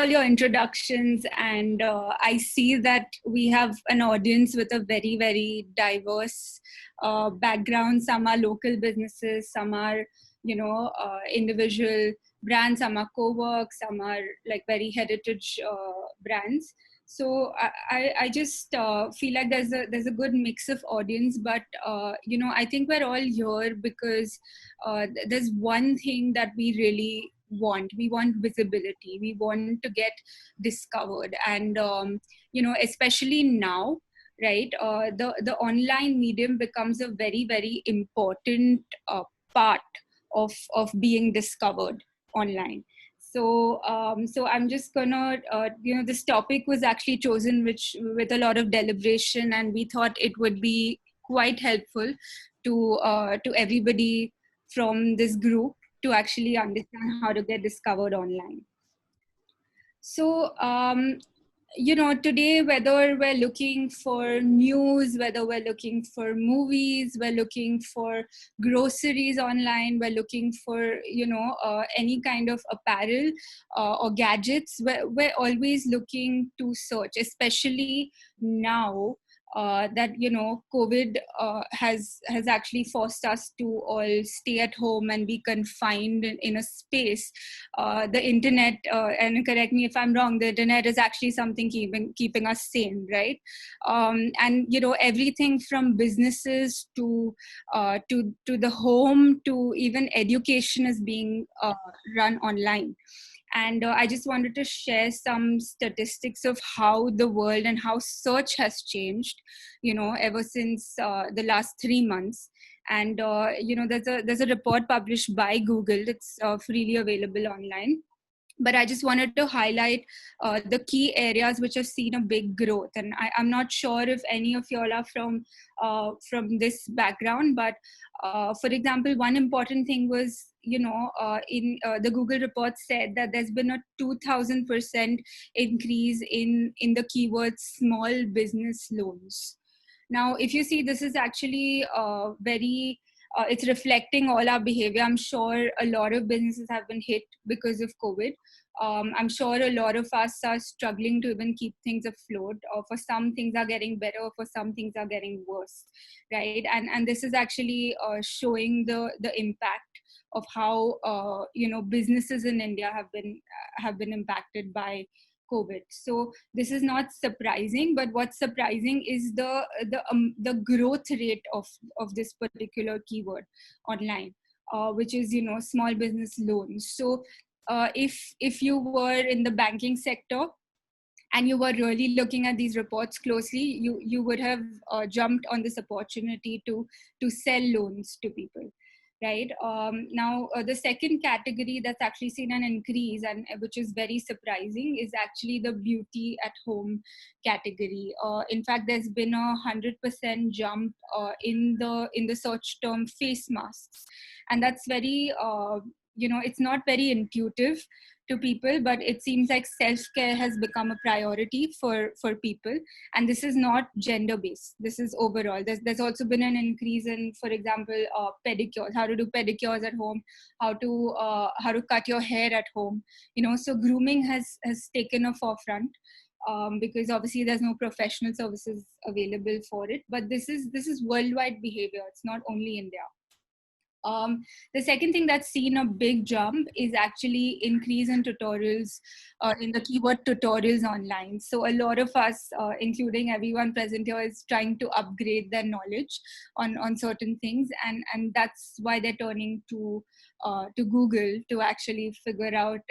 all your introductions, and I see that we have an audience with a very, very diverse background. Some are local businesses, some are, individual brands, some are co-work, some are like very heritage brands. So I just feel like there's a good mix of audience, but I think we're all here because there's one thing that we really want. We want visibility. We want to get discovered, and especially now, right? The online medium becomes a very, very important part of being discovered online. So I'm just gonna, this topic was actually chosen with a lot of deliberation, and we thought it would be quite helpful to everybody from this group to actually understand how to get discovered online. So, today, whether we're looking for news, whether we're looking for movies, we're looking for groceries online, we're looking for, any kind of apparel or gadgets, we're always looking to search, especially now that, COVID has actually forced us to all stay at home and be confined in a space. The internet, and correct me if I'm wrong, the internet is actually something keeping us sane, right? And everything from businesses to the home to even education is being run online. And I just wanted to share some statistics of how the world and how search has changed, ever since the last 3 months. And there's a report published by Google. It's freely available online. But I just wanted to highlight the key areas which have seen a big growth. And I'm not sure if any of y'all are from this background, but for example, one important thing was, in the Google report said that there's been a 2000% increase in the keyword small business loans. Now, if you see, this is actually it's reflecting all our behavior. I'm sure a lot of businesses have been hit because of COVID. I'm sure a lot of us are struggling to even keep things afloat, or for some things are getting better, or for some things are getting worse, right? And this is actually showing the impact of how businesses in India have been impacted by COVID. So this is not surprising, but what's surprising is the growth rate of this particular keyword online, which is small business loans. So if you were in the banking sector and you were really looking at these reports closely, you would have jumped on this opportunity to sell loans to people. Right. Now, the second category that's actually seen an increase, and which is very surprising, is actually the beauty at home category. In fact, there's been 100% jump in the search term face masks, and that's very it's not very intuitive to people, but it seems like self-care has become a priority for people. And this is not gender-based. This is overall. There's also been an increase in, for example, pedicures, how to do pedicures at home, how to cut your hair at home. So grooming has taken a forefront. Because obviously there's no professional services available for it. But this is worldwide behavior. It's not only India. The second thing that's seen a big jump is actually increase in tutorials, in the keyword tutorials online. So a lot of us, including everyone present here, is trying to upgrade their knowledge on certain things, and that's why they're turning to Google to actually figure out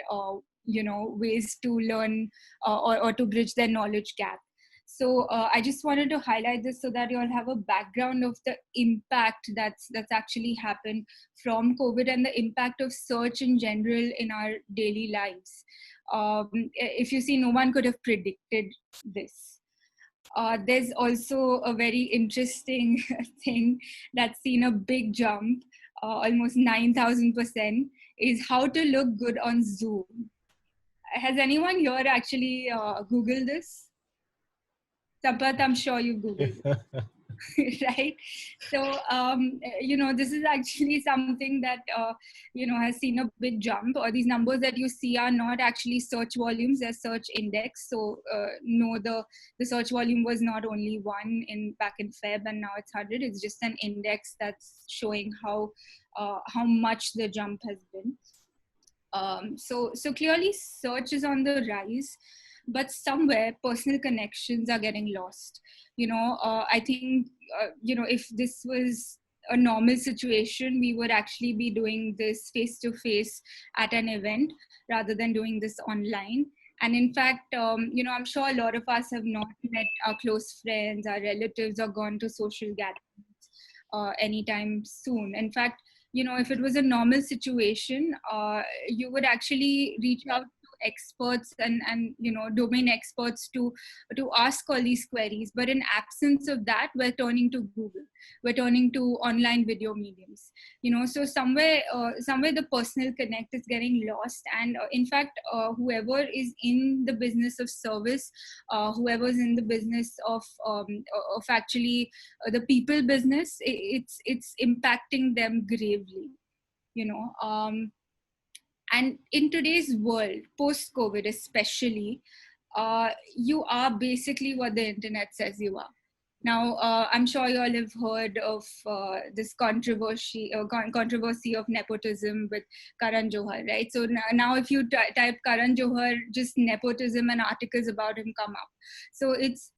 ways to learn or to bridge their knowledge gap. So I just wanted to highlight this so that you all have a background of the impact that's actually happened from COVID and the impact of search in general in our daily lives. If you see, no one could have predicted this. There's also a very interesting thing that's seen a big jump, almost 9,000%, is how to look good on Zoom. Has anyone here actually Googled this? Sampath, I'm sure you Googled it. right? So this is actually something that has seen a big jump. Or these numbers that you see are not actually search volumes, they're search index. So no, the search volume was not only one in back in Feb and now it's 100. It's just an index that's showing how much the jump has been. So clearly search is on the rise, but somewhere personal connections are getting lost. I think if this was a normal situation, we would actually be doing this face to face at an event rather than doing this online. And in fact, I'm sure a lot of us have not met our close friends, our relatives, or gone to social gatherings anytime soon. In fact, if it was a normal situation, you would actually reach out to experts and domain experts to ask all these queries. But in absence of that, we're turning to Google, we're turning to online video mediums. So somewhere the personal connect is getting lost. And in fact, whoever is in the business of service, whoever's in the business of actually the people business, it's impacting them gravely. you know um, and in today's world, post COVID especially, you are basically what the internet says you are. Now, I'm sure you all have heard of this controversy of nepotism with Karan Johar, right? So now if you type Karan Johar, just nepotism and articles about him come up. So it's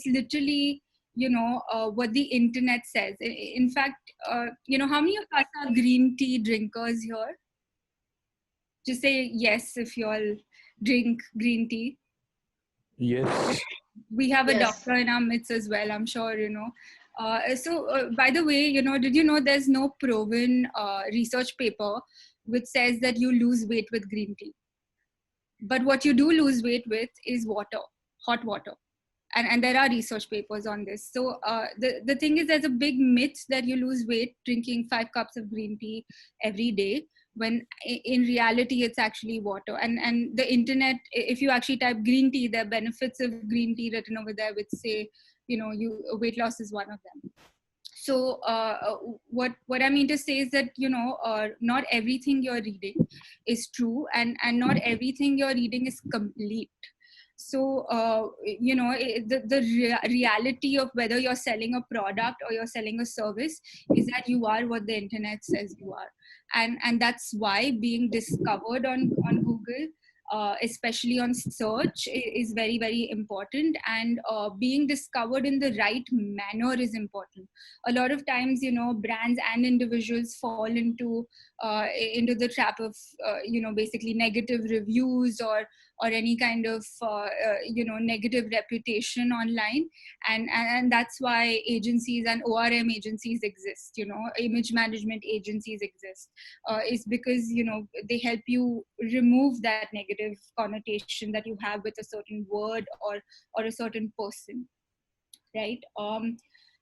literally what the internet says. In fact, how many of us are green tea drinkers here? Just say yes if you all drink green tea. Yes. We have a Yes. doctor in our midst as well, I'm sure. By the way, did you know there's no proven research paper which says that you lose weight with green tea? But what you do lose weight with is water, hot water. And there are research papers on this. So the thing is, there's a big myth that you lose weight drinking 5 cups of green tea every day, when in reality it's actually water. And the internet, if you actually type green tea, there are benefits of green tea written over there which say weight loss is one of them. So what I mean to say is that not everything you're reading is true, and not everything you're reading is complete. So the reality of whether you're selling a product or you're selling a service is that you are what the internet says you are. And that's why being discovered on Google, especially on search, is very, very important. And being discovered in the right manner is important. A lot of times, brands and individuals fall into the trap of basically negative reviews or any kind of negative reputation online. And that's why agencies and ORM agencies exist, image management agencies exist, is because they help you remove that negative connotation that you have with a certain word or a certain person, right?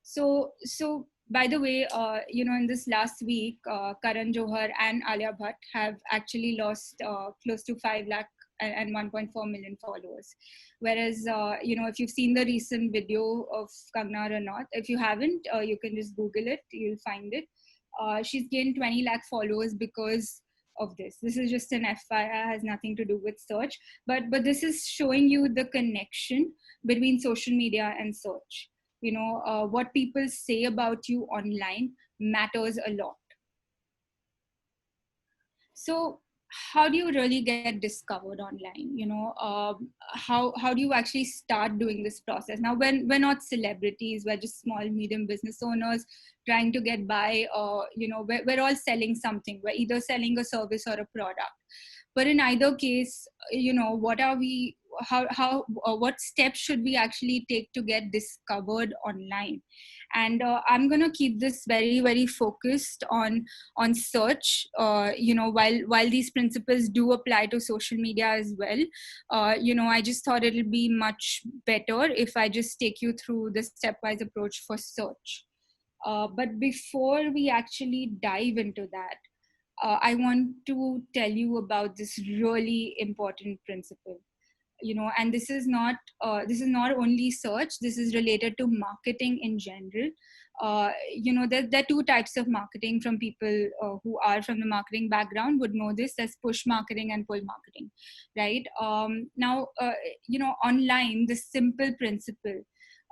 So by the way, in this last week, Karan Johar and Alia Bhatt have actually lost close to 5 lakh and 1.4 million followers. Whereas, if you've seen the recent video of Kangna Ranaut, if you haven't, you can just Google it, you'll find it. She's gained 20 lakh followers because of this. This is just an FYI, has nothing to do with search, but this is showing you the connection between social media and search. What people say about you online matters a lot. So how do you really get discovered online? How do you actually start doing this process? Now, when we're not celebrities, we're just small medium business owners trying to get by. We're all selling something. We're either selling a service or a product. But in either case, what are we, what steps should we actually take to get discovered online? And I'm going to keep this very, very focused on search, while these principles do apply to social media as well. I just thought it'll be much better if I just take you through the stepwise approach for search. But before we actually dive into that, I want to tell you about this really important principle. and this is not only search. This is related to marketing in general. There are two types of marketing. From people who are from the marketing background would know this. There's push marketing and pull marketing, right? Now, online, the simple principle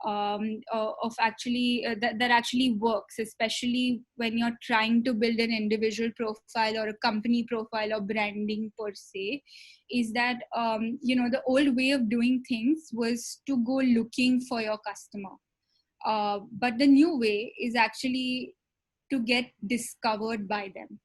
of actually that actually works, especially when you're trying to build an individual profile or a company profile or branding per se, is that the old way of doing things was to go looking for your customer, but the new way is actually to get discovered by them.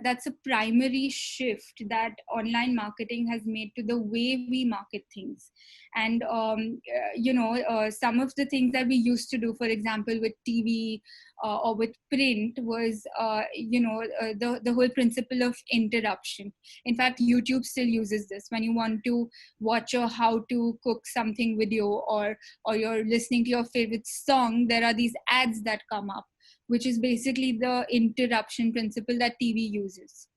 That's a primary shift that online marketing has made to the way we market things. And some of the things that we used to do, for example with TV or with print, was the whole principle of interruption. In fact, YouTube still uses this. When you want to watch a how to cook something video, or you're listening to your favorite song, there are these ads that come up, which is basically the interruption principle that TV uses.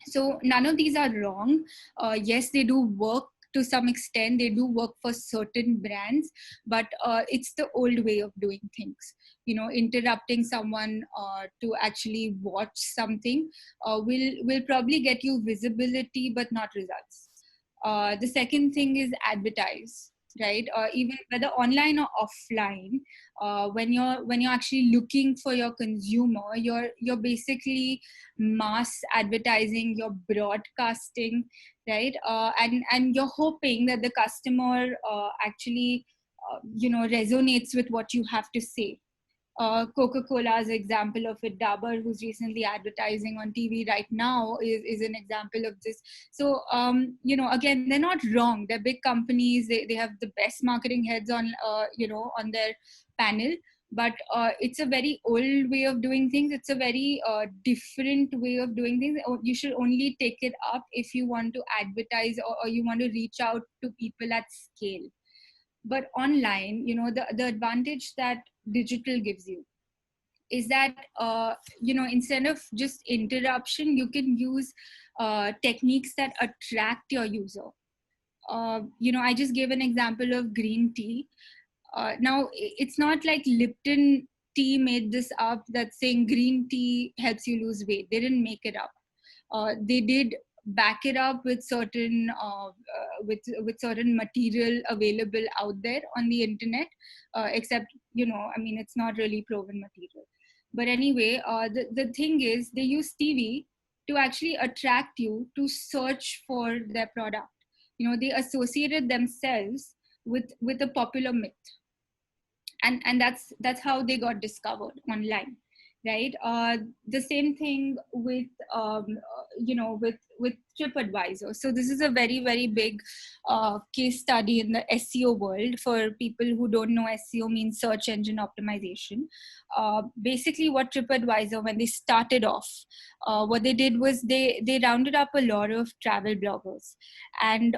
So none of these are wrong. Yes, they do work to some extent. They do work for certain brands, but it's the old way of doing things. Interrupting someone to actually watch something will probably get you visibility, but not results. The second thing is advertise, right? Even whether online or offline, when you're actually looking for your consumer, you're basically mass advertising, you're broadcasting, right? And you're hoping that the customer actually resonates with what you have to say. Coca-Cola's example of it, Dabur, who's recently advertising on TV right now, is an example of this. So, again, they're not wrong. They're big companies. They have the best marketing heads on their panel. But it's a very old way of doing things. It's a very different way of doing things. You should only take it up if you want to advertise, or you want to reach out to people at scale. But online, the advantage that digital gives you is that instead of just interruption, you can use techniques that attract your user. I just gave an example of green tea. Now, it's not like Lipton tea made this up, that saying green tea helps you lose weight. They didn't make it up. They did back it up with certain with certain material available out there on the internet, except it's not really proven material. But anyway, the thing is, they use TV to actually attract you to search for their product. They associated themselves with a popular myth, and that's how they got discovered online, right? The same thing with with TripAdvisor. So this is a very, very big case study in the SEO world. For people who don't know, SEO means search engine optimization. Basically, what TripAdvisor, when they started off, what they did was they rounded up a lot of travel bloggers, and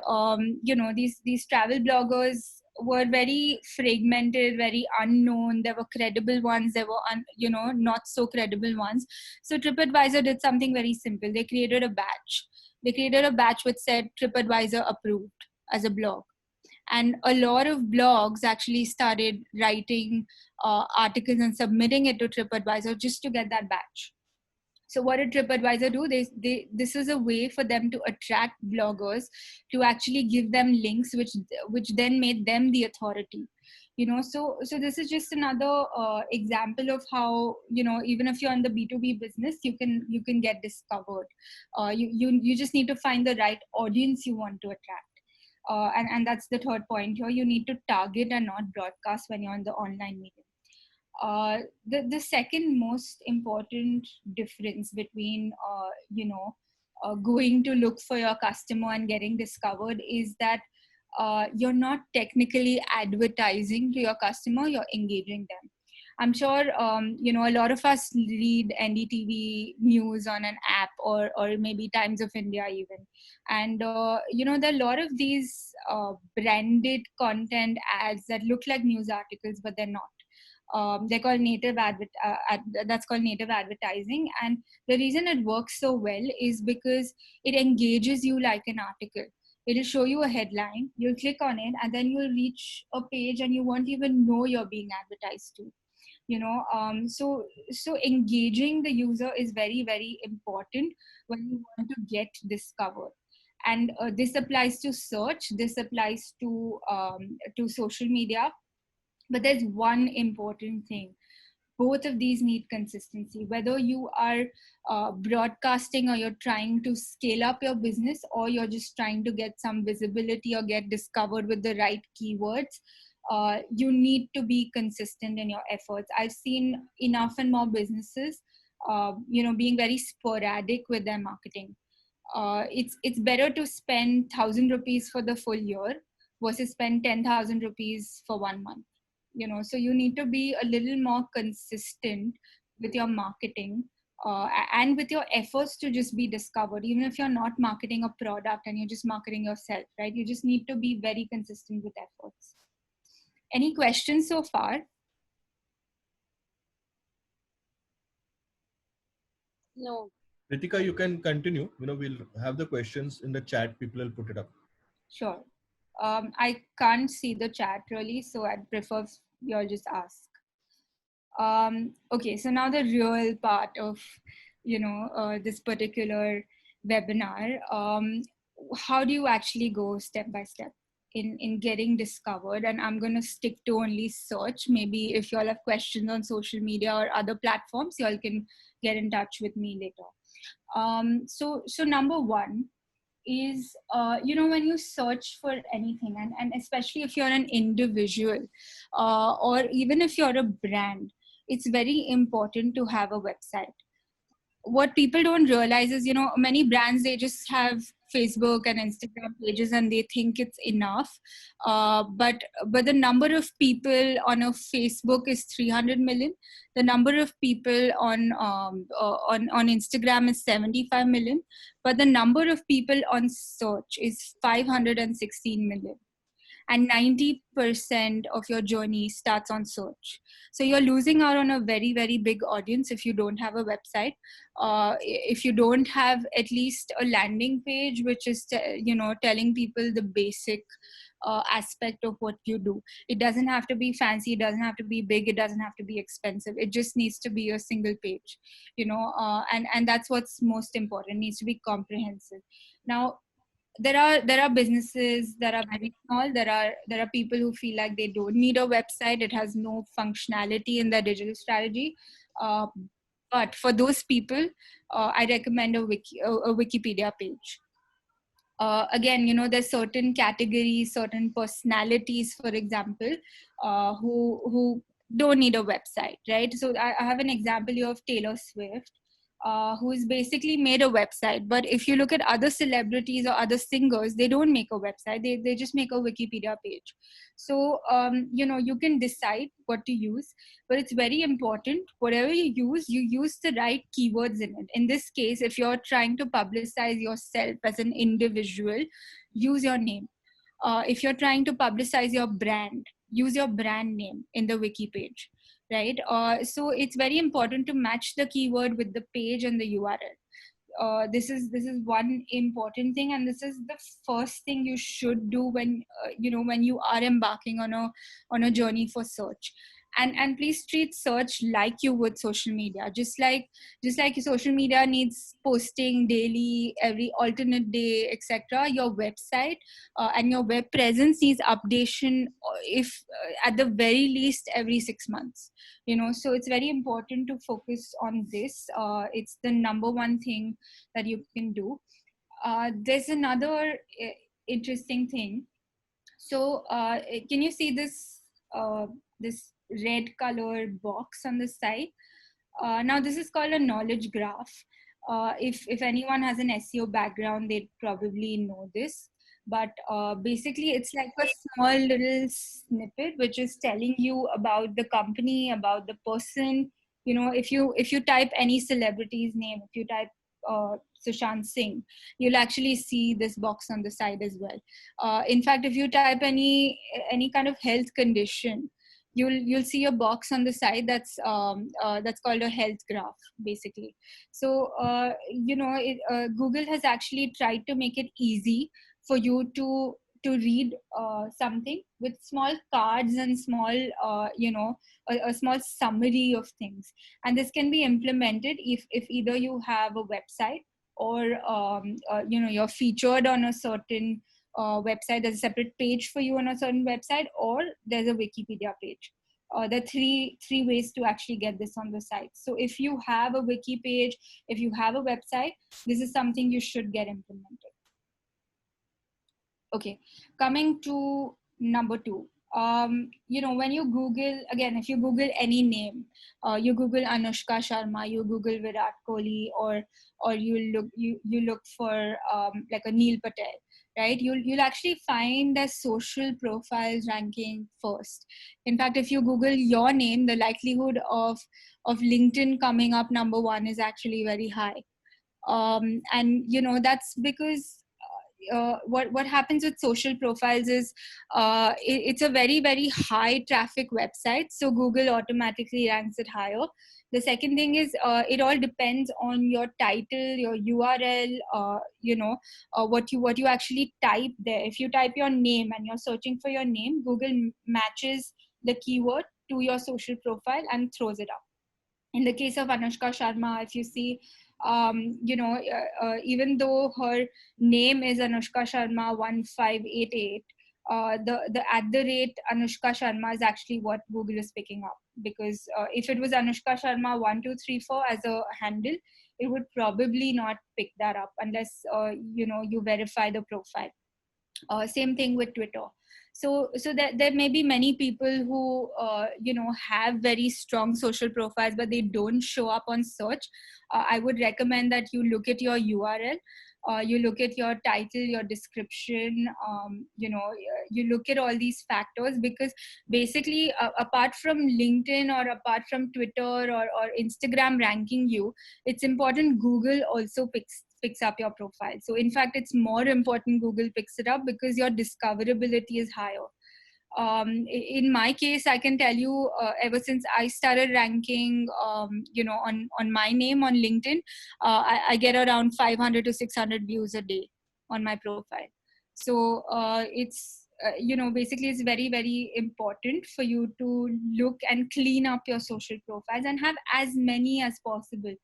these travel bloggers were very fragmented, very unknown. There were credible ones, there were not so credible ones. So TripAdvisor did something very simple. They created a badge. They created a badge which said TripAdvisor approved as a blog. And a lot of blogs actually started writing articles and submitting it to TripAdvisor just to get that badge. So what did TripAdvisor do? This is a way for them to attract bloggers, to actually give them links, which then made them the authority. So this is just another example of how, even if you're in the B2B business, you can get discovered. You just need to find the right audience you want to attract. And that's the third point here. You need to target and not broadcast when you're in the online medium. The second most important difference between going to look for your customer and getting discovered is that you're not technically advertising to your customer, you're engaging them. I'm sure a lot of us read NDTV news on an app, or maybe Times of India even, and there are a lot of these branded content ads that look like news articles, but they're not. They're called that's called native advertising. And the reason it works so well is because it engages you like an article. It'll show you a headline, you'll click on it, and then you'll reach a page and you won't even know you're being advertised to. So engaging the user is very, very important when you want to get discovered. And this applies to search, this applies to social media. But there's one important thing: both of these need consistency. Whether you are broadcasting, or you're trying to scale up your business, or you're just trying to get some visibility or get discovered with the right keywords, you need to be consistent in your efforts. I've seen enough and more businesses being very sporadic with their marketing. It's better to spend 1,000 rupees for the full year versus spend 10,000 rupees for 1 month. So you need to be a little more consistent with your marketing, and with your efforts to just be discovered. Even if you're not marketing a product and you're just marketing yourself, right? You just need to be very consistent with efforts. Any questions so far? No. Ritika, you can continue. We'll have the questions in the chat. People will put it up. Sure. I can't see the chat really, so I'd prefer if you all just ask. Okay, so now the real part of this particular webinar. How do you actually go step by step in getting discovered? And I'm going to stick to only search. Maybe if you all have questions on social media or other platforms, you all can get in touch with me later. So number one is when you search for anything, and especially if you're an individual, or even if you're a brand, it's very important to have a website. What people don't realize is, many brands, they just have Facebook and Instagram pages and they think it's enough. But the number of people on a Facebook is 300 million. The number of people on Instagram is 75 million. But the number of people on search is 516 million. And 90% of your journey starts on search. So you're losing out on a very, very big audience if you don't have a website. If you don't have at least a landing page, which is telling people the basic aspect of what you do. It doesn't have to be fancy, it doesn't have to be big, it doesn't have to be expensive. It just needs to be a single page, and that's what's most important. It needs to be comprehensive. Now, there are businesses that are very small. There are people who feel like they don't need a website. It has no functionality in their digital strategy. But for those people, I recommend a Wikipedia page. Again, there's certain categories, certain personalities, for example, who don't need a website, right? So I have an example here of Taylor Swift, who's basically made a website. But if you look at other celebrities or other singers, they don't make a website. They just make a Wikipedia page. So, you can decide what to use, but it's very important, whatever you use the right keywords in it. In this case, if you're trying to publicize yourself as an individual, use your name. If you're trying to publicize your brand, use your brand name in the wiki page, right? So it's very important to match the keyword with the page and the URL. This is one important thing, and this is the first thing you should do when when you are embarking on a journey for search. And please treat search like you would social media. Just like social media needs posting daily, every alternate day, etc., your website and your web presence needs updation, if at the very least every 6 months. So it's very important to focus on this. It's the number one thing that you can do. There's another interesting thing. So can you see this red colored box on the side? Now this is called a knowledge graph. If anyone has an SEO background, they'd probably know this. But basically, it's like a small little snippet which is telling you about the company, about the person. If you type any celebrity's name, if you type Sushant Singh, you'll actually see this box on the side as well. In fact, if you type any kind of health condition, you'll see a box on the side that's called a health graph, basically. So Google has actually tried to make it easy for you to read something with small cards and small a small summary of things. And this can be implemented if either you have a website, or you're featured on a certain website, there's a separate page for you on a certain website, or there's a Wikipedia page. There are three ways to actually get this on the site. So if you have a wiki page, if you have a website, this is something you should get implemented. Okay, coming to number two. When you Google, again, if you Google any name, you Google Anushka Sharma, you Google Virat Kohli, or you look for like a Neil Patel, right? You'll actually find the social profiles ranking first. In fact, if you Google your name, the likelihood of LinkedIn coming up number one is actually very high. And that's because what happens with social profiles is it's a very, very high traffic website, so Google automatically ranks it higher. The second thing is it all depends on your title, your URL, what you actually type there. If you type your name and you're searching for your name, Google matches the keyword to your social profile and throws it up. In the case of Anushka Sharma, if you see, even though her name is Anushka Sharma 1588, the @Anushka Sharma is actually what Google is picking up, because if it was Anushka Sharma 1234 as a handle, it would probably not pick that up unless you verify the profile. Same thing with Twitter. So there may be many people who have very strong social profiles, but they don't show up on search. I would recommend that you look at your URL, you look at your title, your description, you look at all these factors, because basically apart from LinkedIn or apart from Twitter or Instagram ranking you, it's important Google also picks up your profile. So in fact, it's more important Google picks it up, because your discoverability is higher. In my case, I can tell you, ever since I started ranking, on my name on LinkedIn, I get around 500 to 600 views a day on my profile. So it's basically it's very, very important for you to look and clean up your social profiles and have as many as possible.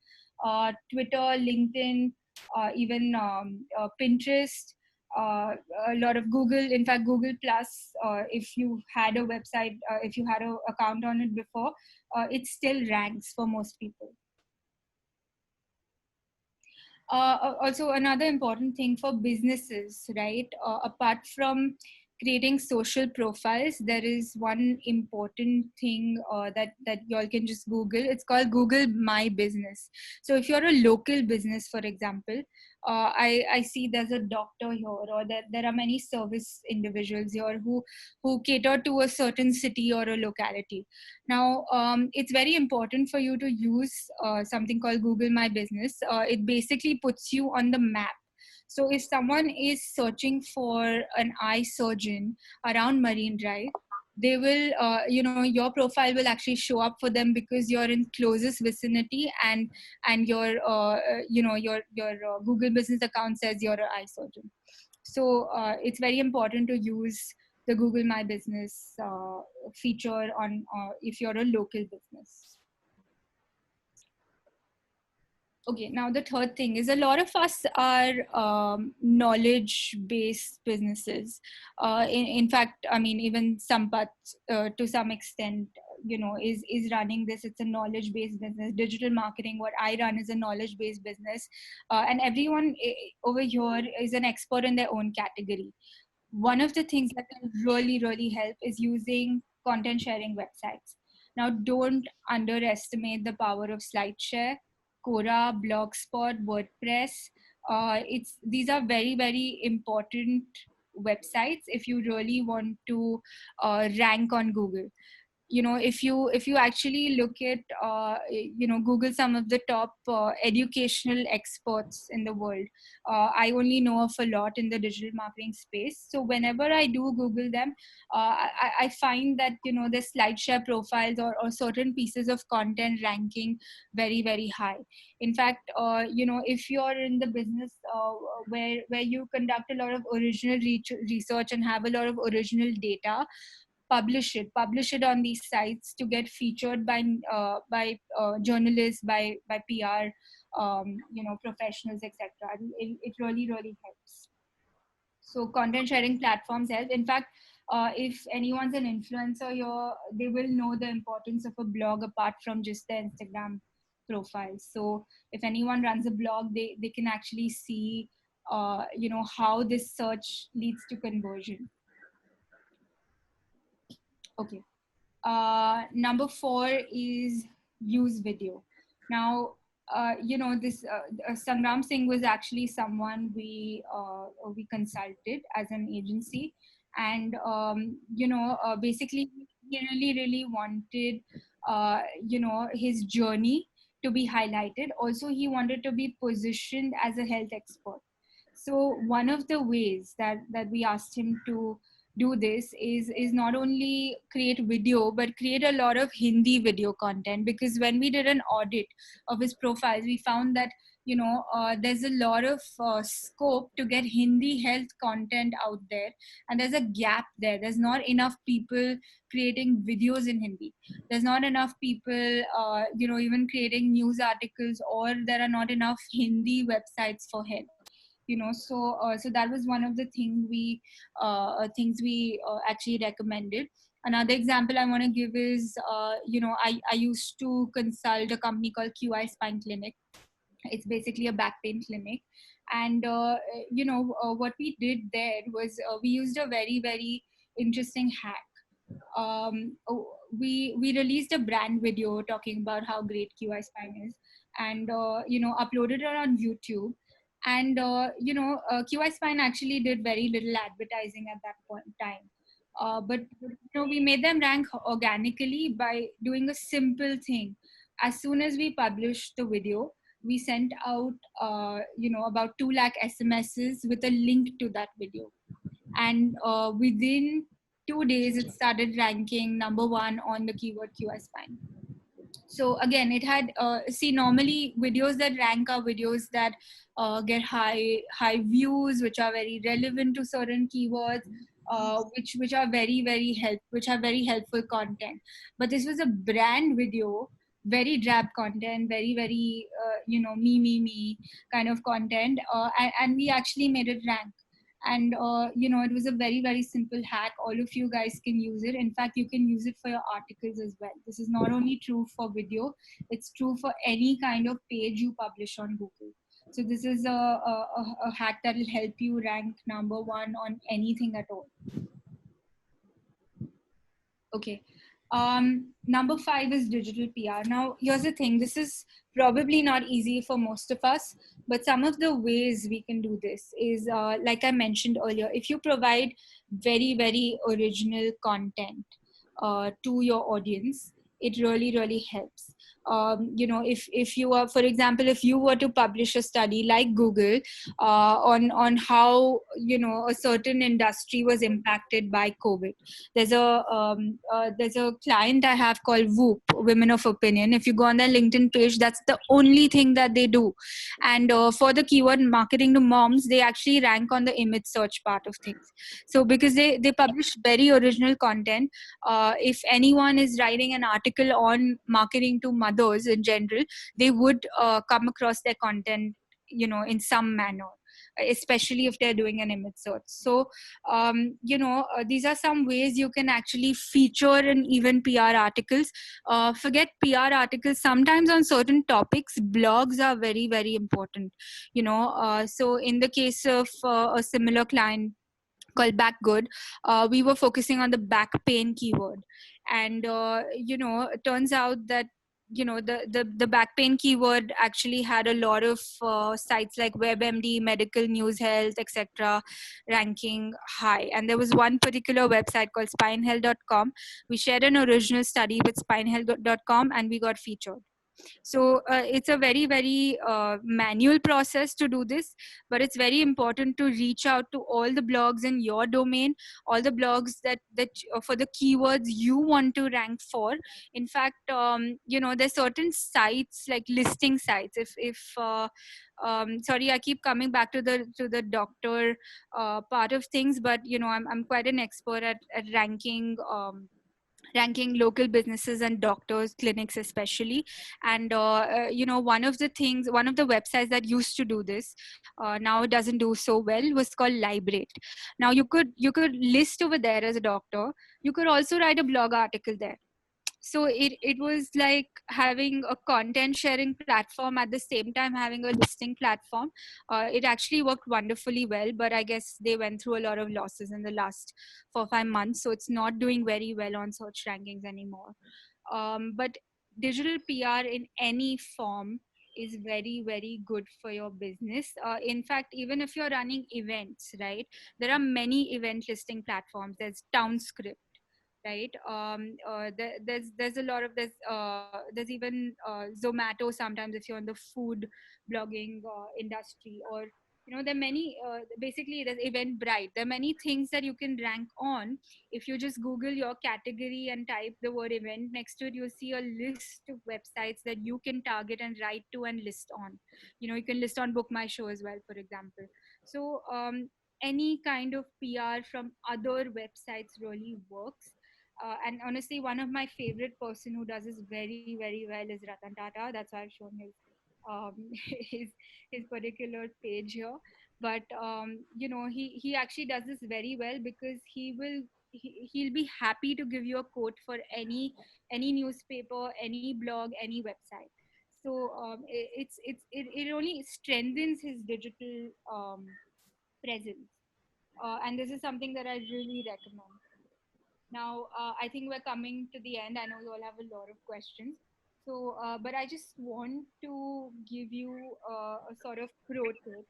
Twitter, LinkedIn, even Pinterest, a lot of Google. In fact, Google Plus, if you had a website, if you had an account on it before, it still ranks for most people. Also, another important thing for businesses, right? Apart from creating social profiles, there is one important thing that y'all can just Google. It's called Google My Business. So if you're a local business, for example, I see there's a doctor here, or there are many service individuals here who cater to a certain city or a locality. Now, it's very important for you to use something called Google My Business. It basically puts you on the map. So if someone is searching for an eye surgeon around Marine Drive, they will, your profile will actually show up for them, because you're in closest vicinity, and your, your Google Business account says you're an eye surgeon. So it's very important to use the Google My Business feature on if you're a local business. Okay, now the third thing is, a lot of us are knowledge-based businesses. In fact, I mean, even Sampath, to some extent, is running this. It's a knowledge-based business. Digital marketing, what I run, is a knowledge-based business. And everyone over here is an expert in their own category. One of the things that can really, really help is using content sharing websites. Now, don't underestimate the power of SlideShare, Quora, Blogspot, WordPress. These are very, very important websites if you really want to rank on Google. if you actually look at Google some of the top educational experts in the world, I only know of a lot in the digital marketing space. So whenever I do Google them, I find that the SlideShare profiles or certain pieces of content ranking very, very high. In fact, if you're in the business where you conduct a lot of original research and have a lot of original data, publish it on these sites to get featured by journalists, by PR professionals, etc. It really, really helps. So content sharing platforms help. In fact, if anyone's an influencer here, they will know the importance of a blog apart from just their Instagram profile. So if anyone runs a blog, they can actually see how this search leads to conversion. Okay. Number 4 is use video. Now, this Sangram Singh was actually someone we consulted as an agency, and basically he really, really wanted his journey to be highlighted. Also, he wanted to be positioned as a health expert. So one of the ways that we asked him to do this is not only create video but create a lot of Hindi video content, because when we did an audit of his profiles, we found that there's a lot of scope to get Hindi health content out there, and there's a gap there. There's not enough people creating videos in Hindi. There's not enough people even creating news articles, or there are not enough Hindi websites for health. So that was one of the things we actually recommended. Another example I want to give is I used to consult a company called QI Spine Clinic. It's basically a back pain clinic, and what we did there was we used a very, very interesting hack. We released a brand video talking about how great QI Spine is, and uploaded it on YouTube. And QI Spine actually did very little advertising at that point in time, but we made them rank organically by doing a simple thing. As soon as we published the video, we sent out about 2 lakh SMSs with a link to that video, and within 2 days it started ranking number 1 on the keyword QI Spine. So again, it had normally videos that rank are videos that get high views, which are very relevant to certain keywords, which are very helpful content. But this was a brand video, very drab content, very, very me kind of content, and we actually made it rank. And it was a very, very simple hack. All of you guys can use it. In fact, you can use it for your articles as well. This is not only true for video, it's true for any kind of page you publish on Google. So this is a hack that will help you rank number 1 on anything at all. Okay. Number 5 is digital PR. Now, here's the thing. This is probably not easy for most of us, but some of the ways we can do this is, like I mentioned earlier, if you provide very, very original content to your audience, it really, really helps. If you are, for example, if you were to publish a study like Google on how a certain industry was impacted by COVID. There's a client I have called Whoop, Women of Opinion. If you go on their LinkedIn page, that's the only thing that they do. And for the keyword marketing to moms, they actually rank on the image search part of things. So because they publish very original content, if anyone is writing an article on marketing to mothers in general, they would come across their content in some manner, especially if they're doing an image search. So these are some ways you can actually feature in even PR articles. Forget PR articles, sometimes on certain topics blogs are very, very important. So in the case of a similar client called Back Good, we were focusing on the back pain keyword, and it turns out that the back pain keyword actually had a lot of sites like WebMD, Medical News Health, etc. ranking high. And there was one particular website called spinehealth.com. We shared an original study with spinehealth.com and we got featured. So it's a very, very manual process to do this, but it's very important to reach out to all the blogs in your domain, all the blogs that for the keywords you want to rank for. In fact, there's certain sites like listing sites. Sorry, I keep coming back to the doctor part of things, but I'm quite an expert at ranking local businesses and doctors clinics especially. And one of the websites that used to do this, now it doesn't do so well, was called Librate. Now you could list over there as a doctor. You could also write a blog article there. So it was like having a content sharing platform at the same time having a listing platform. It actually worked wonderfully well, but I guess they went through a lot of losses in the last 4 or 5 months, so it's not doing very well on search rankings anymore. But digital PR in any form is very, very good for your business. In fact, even if you're running events, right, there are many event listing platforms. There's Townscript, right? There's a lot of there's even Zomato sometimes if you're in the food blogging industry. Or there are many, basically there's Eventbrite. There are many things that you can rank on. If you just Google your category and type the word event next to it, you'll see a list of websites that you can target and write to and list on. You can list on Book My Show as well, for example. So any kind of PR from other websites really works. And honestly, one of my favorite person who does this very, very well is Ratan Tata. That's why I've shown um, his his particular page here. But he actually does this very well because he'll be happy to give you a quote for any newspaper, any blog, any website. So it only strengthens his digital presence, and this is something that I really recommend. Now, I think we're coming to the end. I know you all have a lot of questions. So, but I just want to give you a sort of pro tip.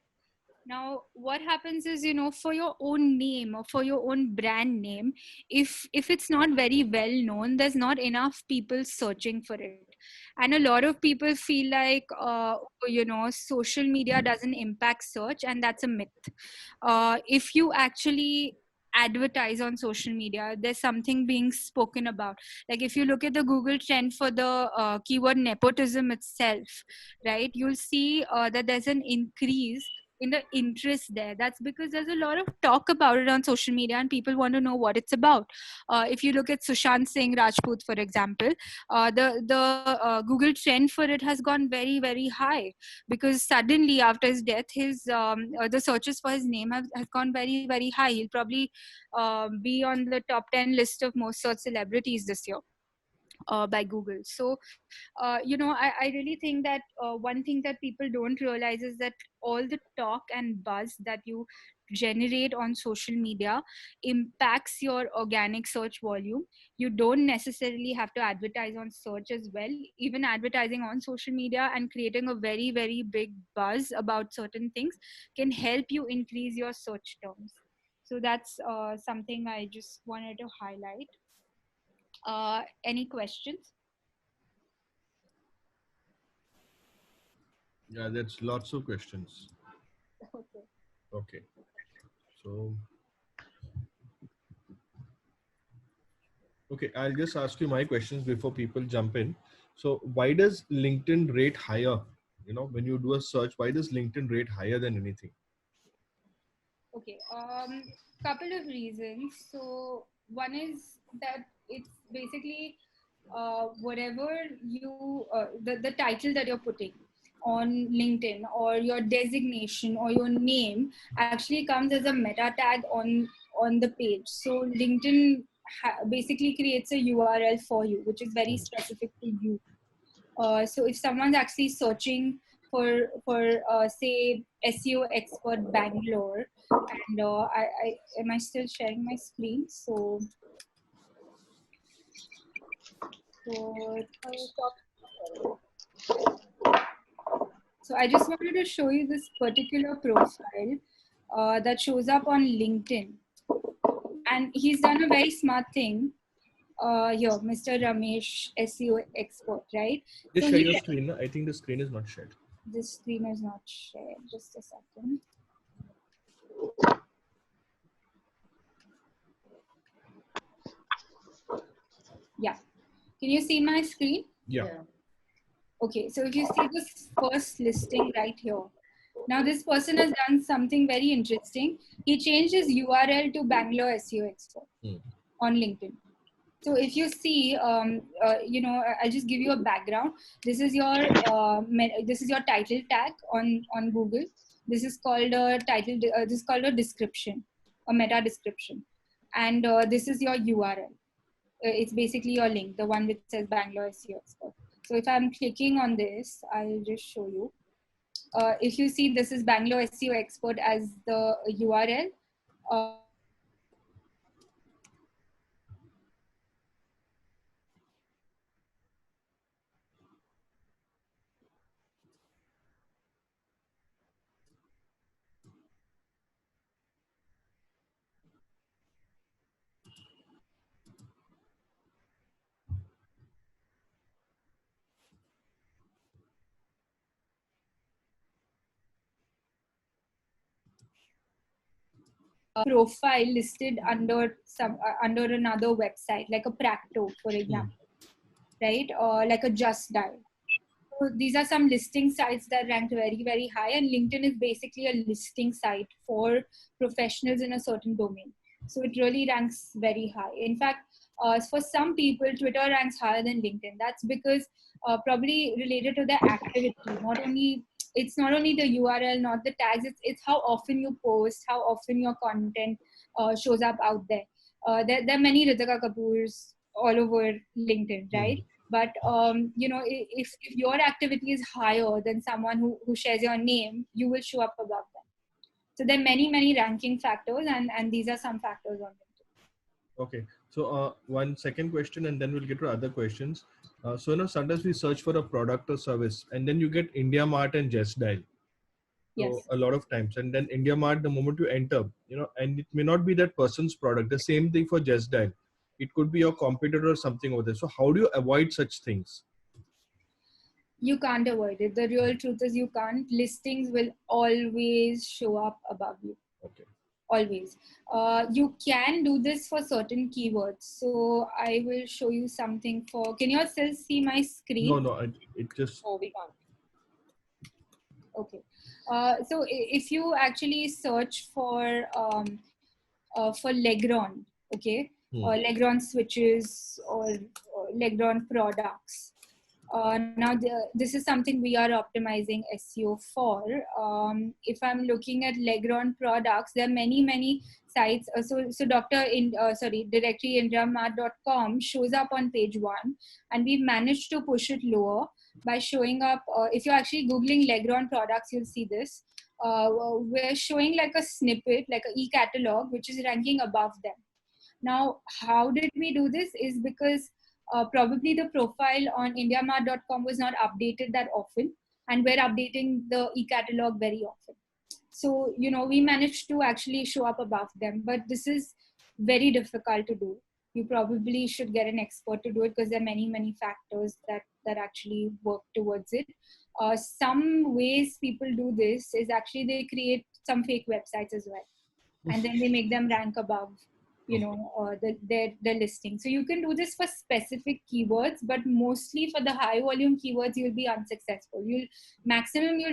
Now, what happens is, for your own name or for your own brand name, if it's not very well known, there's not enough people searching for it. And a lot of people feel like, social media doesn't impact search, and that's a myth. If you actually advertise on social media, there's something being spoken about. Like if you look at the Google trend for the keyword nepotism itself, right, you'll see that there's an increase in the interest there. That's because there's a lot of talk about it on social media and people want to know what it's about. If you look at Sushant Singh Rajput, for example, the Google trend for it has gone very, very high because suddenly after his death, the searches for his name has gone very, very high. He'll probably be on the top 10 list of most searched celebrities this year by Google. So, I really think that one thing that people don't realize is that all the talk and buzz that you generate on social media impacts your organic search volume. You don't necessarily have to advertise on search as well. Even advertising on social media and creating a very, very big buzz about certain things can help you increase your search terms. So that's something I just wanted to highlight. Any questions? Yeah, that's lots of questions. Okay. Okay. So, okay, I'll just ask you my questions before people jump in. So, why does LinkedIn rate higher? When you do a search, why does LinkedIn rate higher than anything? Okay. Couple of reasons. So one is that it's basically whatever the title that you're putting on LinkedIn or your designation or your name actually comes as a meta tag on the page. So LinkedIn basically creates a URL for you, which is very specific to you. So if someone's actually searching for say SEO expert Bangalore, and I am I still sharing my screen? So So I just wanted to show you this particular profile that shows up on LinkedIn. And he's done a very smart thing. Here, Mr. Ramesh, SEO expert, right? Just So share your screen. I think the screen is not shared. This screen is not shared. Just a second. Yeah. Can you see my screen? Yeah. Okay. So if you see this first listing right here, now this person has done something very interesting. He changed his URL to Bangalore SEO expert on LinkedIn. So if you see, I'll just give you a background. This is your title tag on Google. This is called a title. This is called a description, a meta description, and this is your URL. It's basically your link, the one which says Bangalore SEO expert. So if I'm clicking on this, I'll just show you. If you see, this is Bangalore SEO expert as the URL. Profile listed under under another website, like a Practo, for example, right? Or like a Just Dial. So these are some listing sites that ranked very, very high, and LinkedIn is basically a listing site for professionals in a certain domain. So it really ranks very high. In fact, for some people, Twitter ranks higher than LinkedIn. That's because probably related to the activity. It's not only the URL, not the tags. It's how often you post, how often your content shows up out there. There are many Ritika Kapurs all over LinkedIn, right? But if your activity is higher than someone who shares your name, you will show up above them. So there are many ranking factors, and these are some factors on LinkedIn. Okay. So one second question, and then we'll get to other questions. So sometimes we search for a product or service, and then you get India Mart and Just Dial. So Yes. a lot of times, and then India Mart, the moment you enter, and it may not be that person's product. The same thing for Just Dial. It could be your competitor or something over there. So how do you avoid such things? You can't avoid it. The real truth is you can't. Listings will always show up above you. Okay. Always. You can do this for certain keywords. So I will show you something for. Can you all still see my screen? No, it just. Oh, we can't. Okay. So if you actually search for Legron, okay, Legron switches or Legron products. Now this is something we are optimizing SEO for. If I'm looking at Legron products, there are many sites. So directory indramart.com shows up on page 1, and we've managed to push it lower by showing up. If you're actually Googling Legron products, you'll see this. We're showing like a snippet, like an e-catalog, which is ranking above them. Now, how did we do this? Is because probably the profile on indiamart.com was not updated that often, and we're updating the e-catalog very often. So, we managed to actually show up above them, but this is very difficult to do. You probably should get an expert to do it, because there are many factors that actually work towards it. Some ways people do this is actually they create some fake websites as well, and then they make them rank above the listing. So you can do this for specific keywords, but mostly for the high volume keywords, you'll be unsuccessful. You'll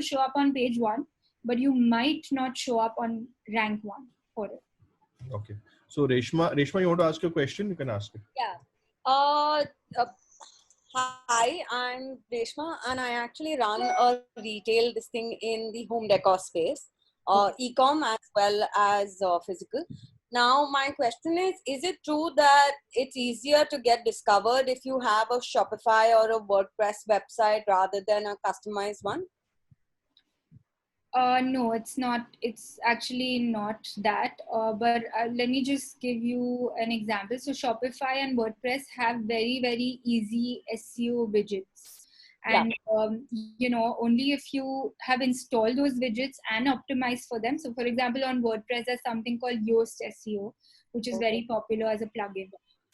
show up on page 1, but you might not show up on rank 1 for it. Okay. So Reshma, you want to ask a question? You can ask it. Yeah. Hi, I'm Reshma, and I actually run a retail this thing in the home decor space, e-com as well as physical. Now, my question is it true that it's easier to get discovered if you have a Shopify or a WordPress website rather than a customized one? No, it's not. It's actually not that. But let me just give you an example. So Shopify and WordPress have very easy SEO widgets. And only if you have installed those widgets and optimized for them. So for example, on WordPress there's something called Yoast SEO, which is very popular as a plugin.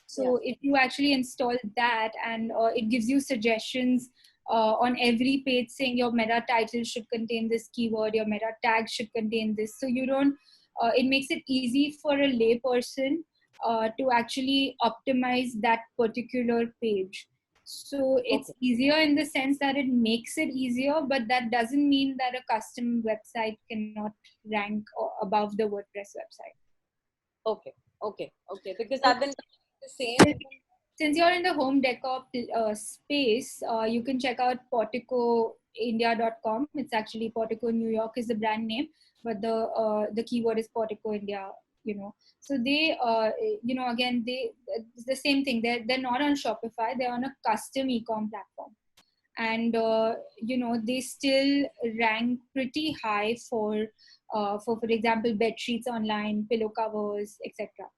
So if you actually install that, and it gives you suggestions on every page saying your meta title should contain this keyword, your meta tag should contain this. So you don't, it makes it easy for a lay person to actually optimize that particular page. So it's easier in the sense that it makes it easier, but that doesn't mean that a custom website cannot rank above the WordPress website. Okay. Because I've been the same. Since you're in the home decor space, you can check out porticoindia.com. It's actually Portico New York is the brand name, but the keyword is Portico India. So they, again, it's the same thing. They're not on Shopify. They're on a custom e-com platform, and they still rank pretty high for example, bed sheets online, pillow covers, etc.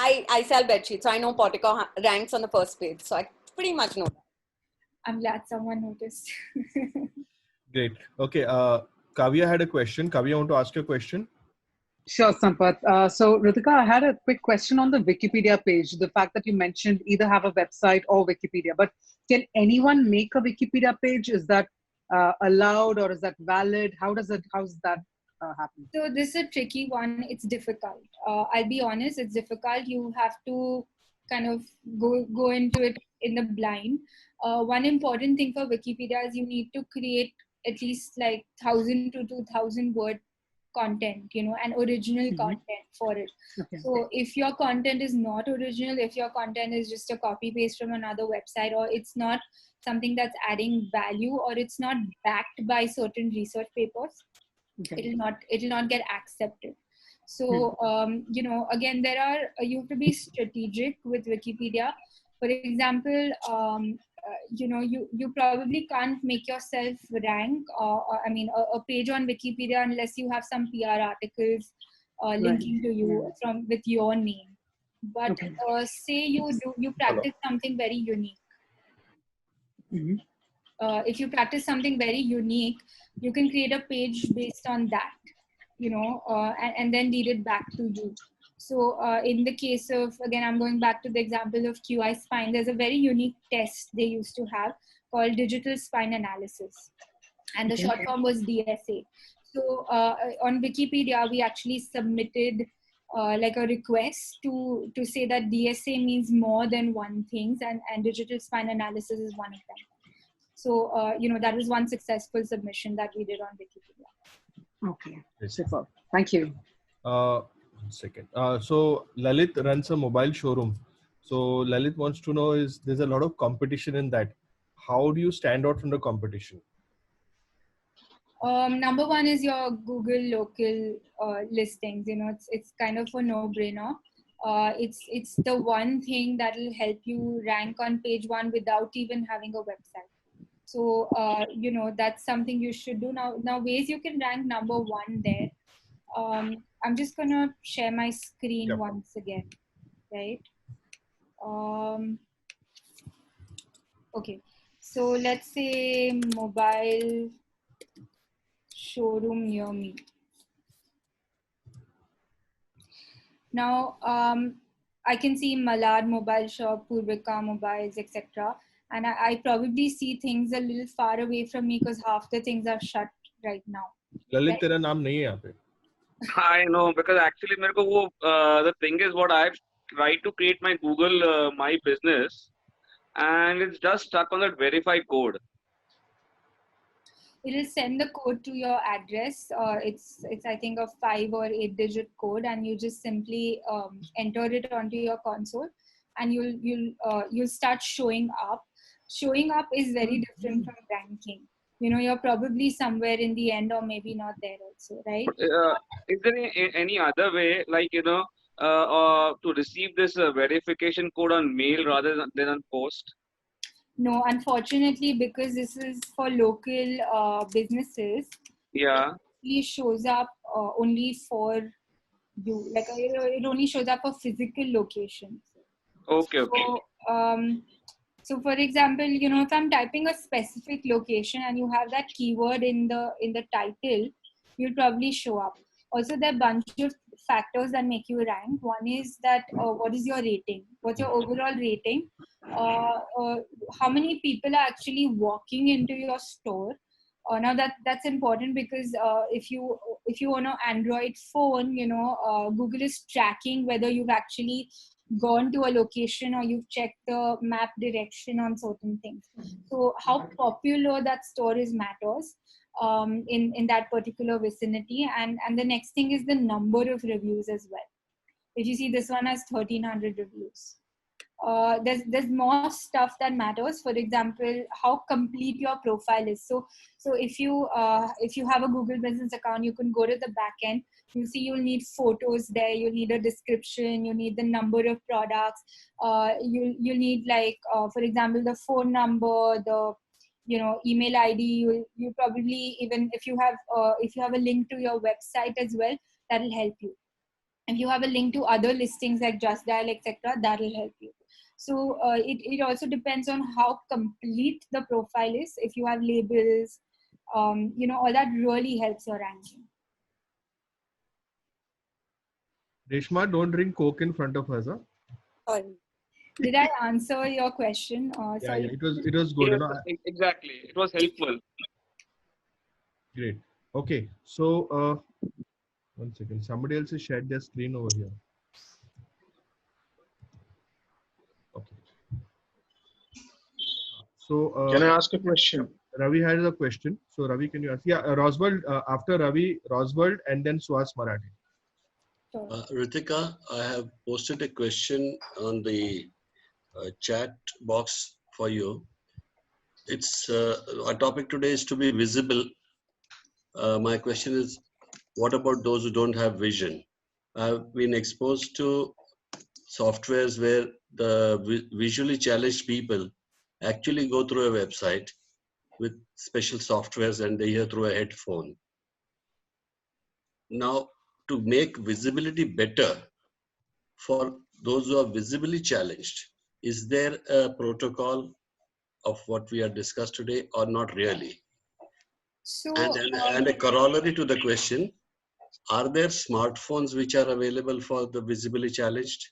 I sell bed sheets, so I know Portico ranks on the first page. So I pretty much know that. I'm glad someone noticed. Great. Okay. Kavya had a question. Kavya, want to ask you a question? Sure, Sampath. So, Ritika, I had a quick question on the Wikipedia page. The fact that you mentioned either have a website or Wikipedia, but can anyone make a Wikipedia page? Is that allowed, or is that valid? How's that happen? So this is a tricky one. It's difficult. I'll be honest, it's difficult. You have to kind of go into it in the blind. One important thing for Wikipedia is you need to create at least like 1,000 to 2,000 word content, and original content for it. So if your content is not original, if your content is just a copy paste from another website, or it's not something that's adding value, or it's not backed by certain research papers, it'll not get accepted. So again, you have to be strategic with Wikipedia. For example, you probably can't make yourself rank a page on Wikipedia unless you have some PR articles linking to you with your name. But say you practice something very unique. If you practice something very unique, you can create a page based on that, and then lead it back to you. So in the case of, again, I'm going back to the example of QI spine, there's a very unique test they used to have called digital spine analysis. And the short form was DSA. So on Wikipedia, we actually submitted like a request to say that DSA means more than one thing, and digital spine analysis is one of them. So, that was one successful submission that we did on Wikipedia. Okay, super. Thank you. Second. So Lalit runs a mobile showroom. So Lalit wants to know, there's a lot of competition in that. How do you stand out from the competition? Number one is your Google local listings. It's kind of a no-brainer. It's the one thing that will help you rank on page one without even having a website. So, that's something you should do. Now ways you can rank number one there. I'm just going to share my screen once again, right? Okay. So let's say mobile showroom near me. Now, I can see Malad mobile shop, Purvika mobiles, etc. And I probably see things a little far away from me because half the things are shut right now. Lalit, तेरा नाम नहीं है यहाँ पे. I know, because actually the thing is, what I've tried to create my Google My Business, and it's just stuck on that verify code. It'll send the code to your address. It's I think a 5 or 8 digit code, and you just simply enter it onto your console, and you'll start showing up. Showing up is very different from ranking. You're probably somewhere in the end, or maybe not there also, right? Is there any other way, like, to receive this verification code on mail rather than on post? No, unfortunately, because this is for local businesses. Yeah. It shows up only for you. Like it only shows up for physical locations. Okay. So So for example, if I'm typing a specific location and you have that keyword in the title, you'll probably show up. Also, there are a bunch of factors that make you rank. One is that what is your rating? What's your overall rating? How many people are actually walking into your store? Now that's important because if you own an Android phone, Google is tracking whether you've actually gone to a location or you've checked the map direction on certain things. So how popular that store is matters in that particular vicinity. And the next thing is the number of reviews as well. If you see, this one has 1,300 reviews. There's more stuff that matters. For example, how complete your profile is. So if you have a Google Business account, you can go to the back end. You see, you'll need photos there. You'll need a description. You need the number of products. You'll need, like, for example, the phone number, the email ID. You probably, even if you have a link to your website as well, that'll help you. If you have a link to other listings like Just Dial, etc., that'll help you. So it also depends on how complete the profile is. If you have labels, all that really helps your ranking. Reshma, don't drink Coke in front of us. Huh? Sorry. Did I answer your question? Yeah, it was good. Exactly. It was helpful. Great. Okay. So, one second. Somebody else has shared their screen over here. Okay. So, can I ask a question? Ravi has a question. So, Ravi, can you ask? Yeah, Roswald, after Ravi, Roswald, and then Suhas Marathi. Ritika, I have posted a question on the chat box for you. It's our topic today is to be visible. My question is, what about those who don't have vision? I've been exposed to softwares where the visually challenged people actually go through a website with special softwares and they hear through a headphone. Now, to make visibility better for those who are visibly challenged, is there a protocol of what we have discussed today or not really? So, and a corollary to the question, are there smartphones which are available for the visibly challenged?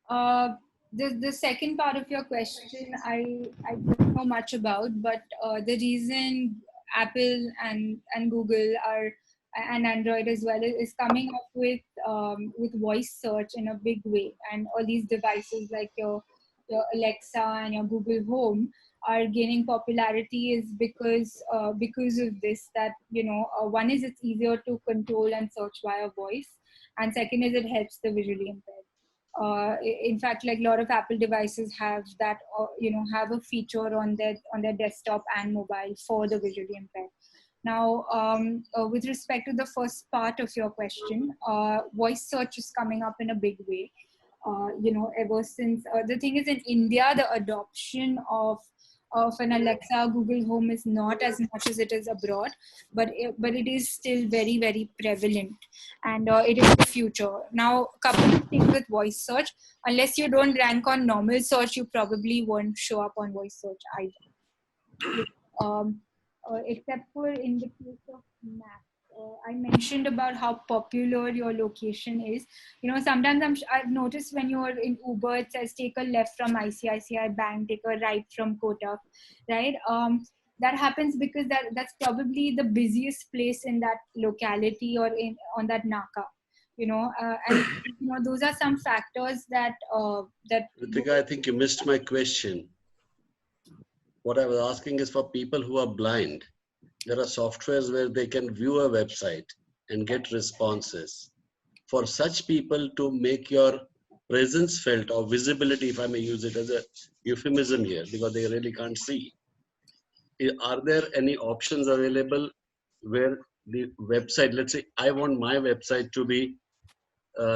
The second part of your question, I don't know much about, but the reason Apple and Google are, and Android as well, is coming up with voice search in a big way, and all these devices like your Alexa and your Google Home are gaining popularity is because of this, that one is it's easier to control and search via voice, and second is it helps the visually impaired. In fact, like a lot of Apple devices have that, have a feature on their desktop and mobile for the visually impaired. Now, with respect to the first part of your question, voice search is coming up in a big way. Ever since the thing is, in India, the adoption of an Alexa, Google Home is not as much as it is abroad, but it is still very, very prevalent, and it is the future. Now, a couple of things with voice search: unless you don't rank on normal search, you probably won't show up on voice search either. Except for in the case of maps. I mentioned about how popular your location is. Sometimes I've noticed when you're in Uber, it says take a left from ICICI Bank, take a right from Kotak, right? That happens because that's probably the busiest place in that locality or on that naka. And those are some factors that Ritika, I think you missed my question. What I was asking is for people who are blind. There are softwares where they can view a website and get responses. For such people to make your presence felt, or visibility, if I may use it as a euphemism here, because they really can't see. Are there any options available where the website, let's say I want my website to be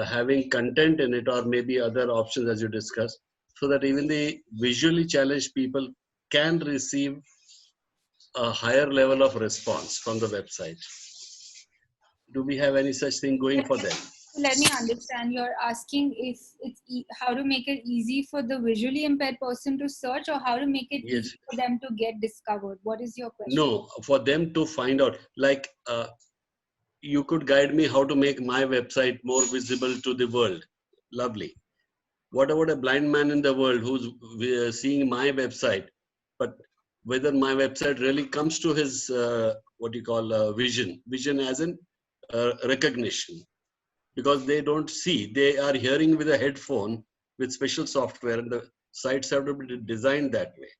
having content in it, or maybe other options as you discussed, so that even the visually challenged people can receive a higher level of response from the website? Do we have any such thing going for them? Let me understand. You're asking if it's how to make it easy for the visually impaired person to search, or how to make it Yes. easy for them to get discovered. What is your question? No, for them to find out. Like, you could guide me how to make my website more visible to the world. Lovely. What about a blind man in the world who's seeing my website, but whether my website really comes to his what you call vision as in recognition, because they don't see, they are hearing with a headphone with special software, and the sites have to be designed that way.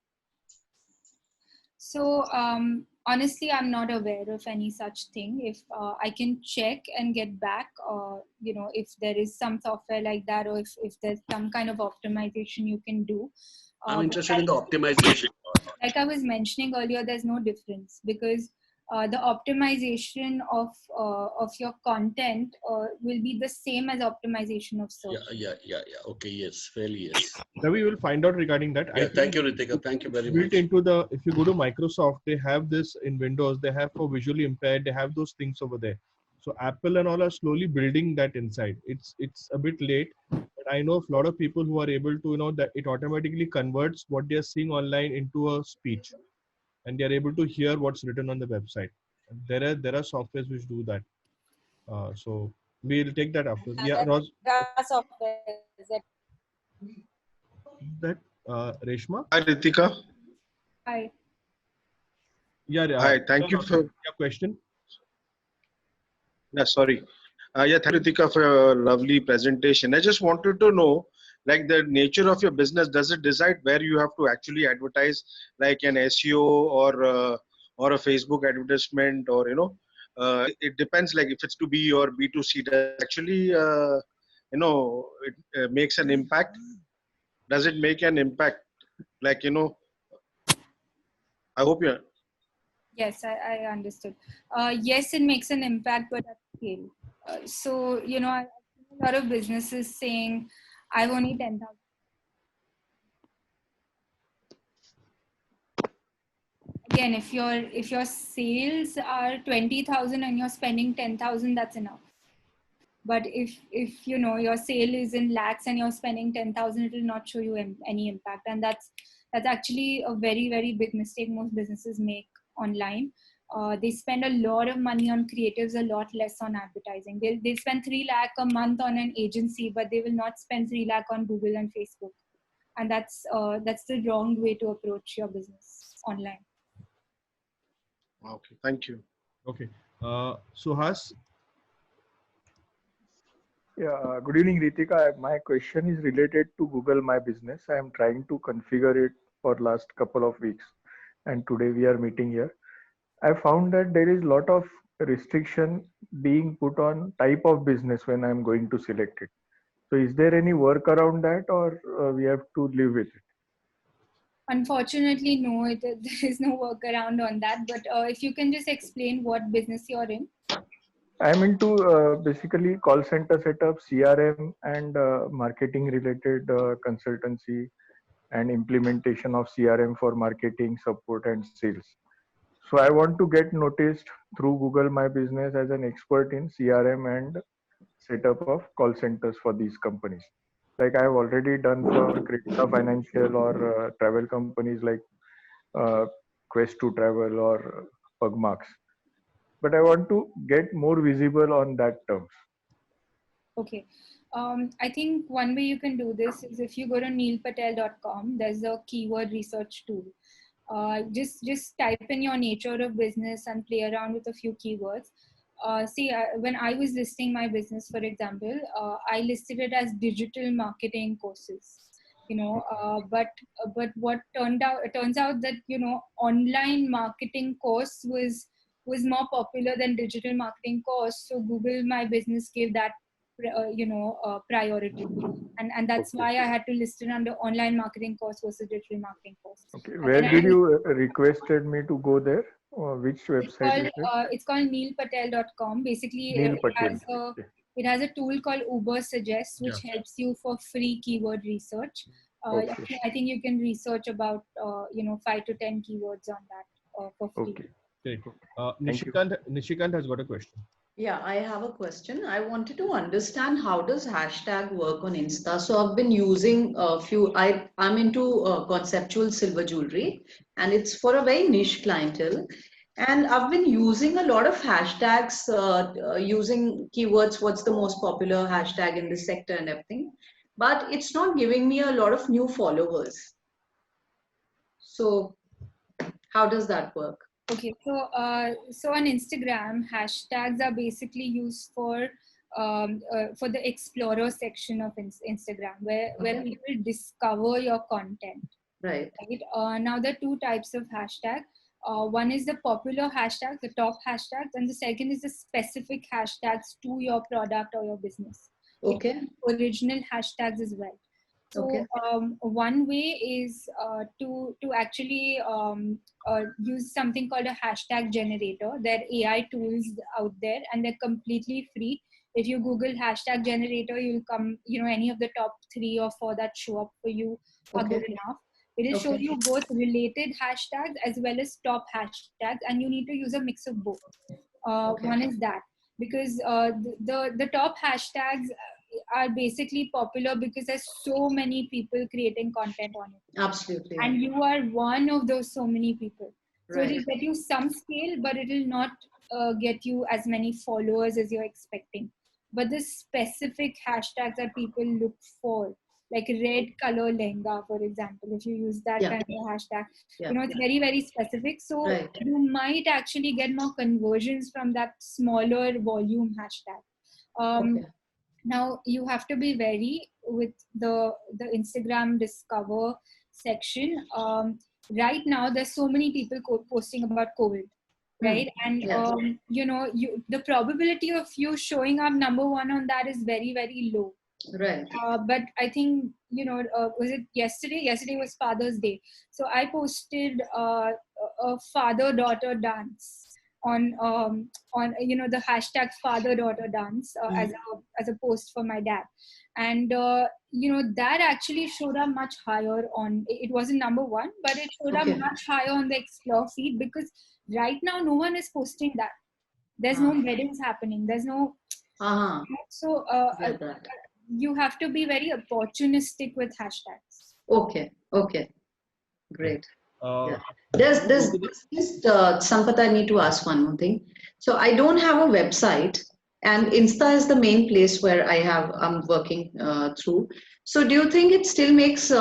So honestly, I'm not aware of any such thing. If I can check and get back, if there is some software like that, or if there's some kind of optimization you can do. I'm interested in the optimization part. Like I was mentioning earlier, there's no difference, because the optimization of your content will be the same as optimization of search. Yeah. Okay, yes, fairly yes. Now we will find out regarding that. Yeah, thank you, Ritika. Thank you very much. Built into the, if you go to Microsoft, they have this in Windows. They have for visually impaired. They have those things over there. So Apple and all are slowly building that inside. It's a bit late, but I know a lot of people who are able to, that it automatically converts what they are seeing online into a speech, and they are able to hear what's written on the website. And there are softwares which do that. So we'll take that after. Yeah, Roz, Software that Reshma. Hi, Ritika. Hi. Yeah. Hi, thank you for your question. Yeah, sorry. Yeah, thank you, Ritika, for your lovely presentation. I just wanted to know, like, the nature of your business. Does it decide where you have to actually advertise, like an SEO or a Facebook advertisement, or it depends. Like if it's to B or B2C, does it actually it makes an impact. Does it make an impact? Like I hope you. Yes, I understood. Yes, it makes an impact, but at scale. So, I've seen a lot of businesses saying, I've only 10,000. Again, if your sales are 20,000 and you're spending 10,000, that's enough. But if your sale is in lakhs and you're spending 10,000, it will not show you any impact. And that's actually a very, very big mistake most businesses make online. They spend a lot of money on creatives, a lot less on advertising. They spend 3 lakh a month on an agency, but they will not spend 3 lakh on Google and Facebook. And that's the wrong way to approach your business online. Okay, thank you. Okay, Suhas. Yeah, good evening, Ritika. My question is related to Google My Business. I am trying to configure it for last couple of weeks, and today we are meeting here. I found that there is a lot of restriction being put on type of business when I am going to select it. So is there any work around that, or we have to live with it? Unfortunately, no, there is no workaround on that. But if you can just explain what business you're in. I'm into basically call center setup, CRM, and marketing related consultancy and implementation of CRM for marketing, support, and sales. So I want to get noticed through Google My Business as an expert in CRM and setup of call centers for these companies. Like I have already done for Cadila Financial or travel companies like Quest to Travel or Pugmarks. But I want to get more visible on that terms. Okay. I think one way you can do this is if you go to neilpatel.com, there's a keyword research tool. Just type in your nature of business and play around with a few keywords. When I was listing my business, for example, I listed it as digital marketing courses. But what turns out that online marketing course was more popular than digital marketing course. So Google My Business gave that priority, and that's why I had to list it under online marketing course versus digital marketing course. Okay, where did you requested me to go there? Or which website? It's called neilpatel.com. Basically, Neil Patel. It has a tool called Uber Suggest, which helps you for free keyword research. Okay. I think you can research about 5 to 10 keywords on that for free. Okay. Nishikant has got a question. Yeah, I have a question. I wanted to understand how does hashtag work on Insta. So I've been using a few. I'm into conceptual silver jewelry, and it's for a very niche clientele. And I've been using a lot of hashtags, using keywords. What's the most popular hashtag in this sector and everything, but it's not giving me a lot of new followers. So how does that work? Okay, so on Instagram, hashtags are basically used for the explorer section of Instagram, where people discover your content. Right. Right. Now there are two types of hashtag. One is the popular hashtags, the top hashtags, and the second is the specific hashtags to your product or your business. Okay. Original hashtags as well. So Okay. one way is to actually use something called a hashtag generator. There are AI tools out there, and they're completely free. If you Google hashtag generator, you'll come, any of the top 3 or 4 that show up for you are Okay. good enough. It will show you both related hashtags as well as top hashtags, and you need to use a mix of both. One is that, because the top hashtags are basically popular because there's so many people creating content on it. Absolutely. And you are one of those so many people. So Right. it will get you some scale, but it will not get you as many followers as you're expecting. But the specific hashtags that people look for, like red color lehenga, for example, if you use that kind of hashtag, it's very, very specific. So you might actually get more conversions from that smaller volume hashtag. Now you have to be wary with the Instagram discover section. Right now there's so many people posting about COVID, right? And the probability of you showing up number 1 on that is very, very low. Right. But I think, was it yesterday? Yesterday was Father's Day. So I posted a father-daughter dance on the hashtag father-daughter dance as a post for my dad. And, that actually showed up much higher on, it wasn't number 1, but it showed up much higher on the Explore feed, because right now no one is posting that. There's no weddings happening. There's no, so you have to be very opportunistic with hashtags. Okay. Great. There's just Sampath, I need to ask one more thing. So I don't have a website, and Insta is the main place where I'm working through. So do you think it still makes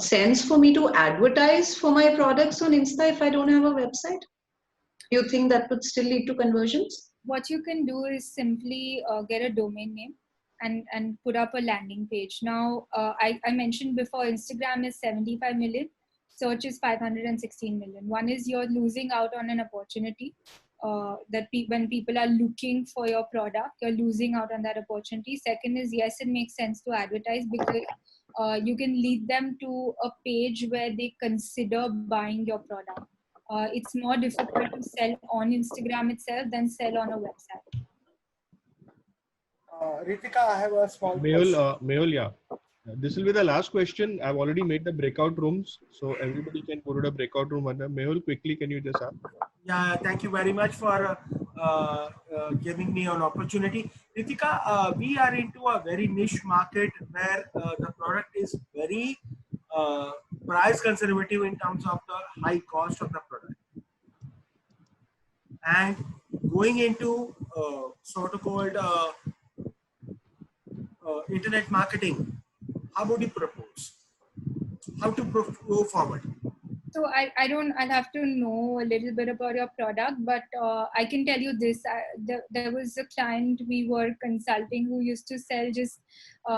sense for me to advertise for my products on Insta if I don't have a website? Do you think that would still lead to conversions? What you can do is simply get a domain name and put up a landing page. Now, I mentioned before, Instagram is 75 million. Search is 516 million. One is you're losing out on an opportunity when people are looking for your product, you're losing out on that opportunity. Second is, yes, it makes sense to advertise because you can lead them to a page where they consider buying your product. It's more difficult to sell on Instagram itself than sell on a website. Ritika, I have a small question. Mehul, yeah. This will be the last question. I've already made the breakout rooms, so everybody can go to the breakout room. Mehul, quickly, can you just ask? Yeah, thank you very much for giving me an opportunity. Ritika, we are into a very niche market where the product is very price conservative in terms of the high cost of the product. And going into sort of called internet marketing, how would you propose? How to go forward? So I'll have to know a little bit about your product, but I can tell you this. There was a client we were consulting who used to sell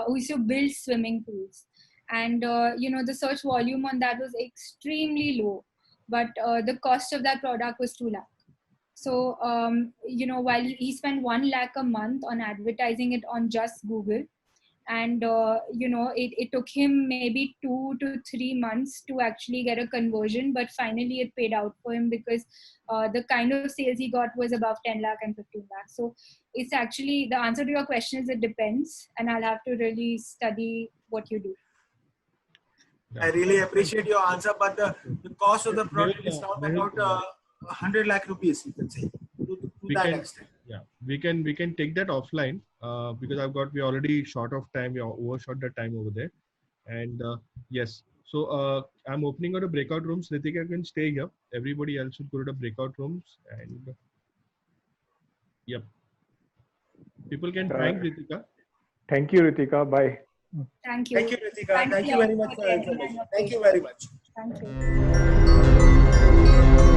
who used to build swimming pools. And, the search volume on that was extremely low, but the cost of that product was 2 lakh. So, while he spent 1 lakh a month on advertising it on just Google, and it took him maybe 2 to 3 months to actually get a conversion, but finally it paid out for him because the kind of sales he got was above 10 lakh and 15 lakh. So it's actually, the answer to your question is it depends, and I'll have to really study what you do. I really appreciate your answer, but the cost of the product is not about 100 lakh rupees, you can say, to that extent. Yeah, we can take that offline because we already short of time. We overshot the time over there. And yes, so I'm opening out a breakout rooms. Ritika can stay here. Everybody else should go to the breakout rooms. And yep, people can thank Ritika. Thank you, Ritika. Bye. Thank you. Thank you, Ritika. Thanks Thank a you lot very much for for your attending information. our Thank you podcast. very much. Thank you.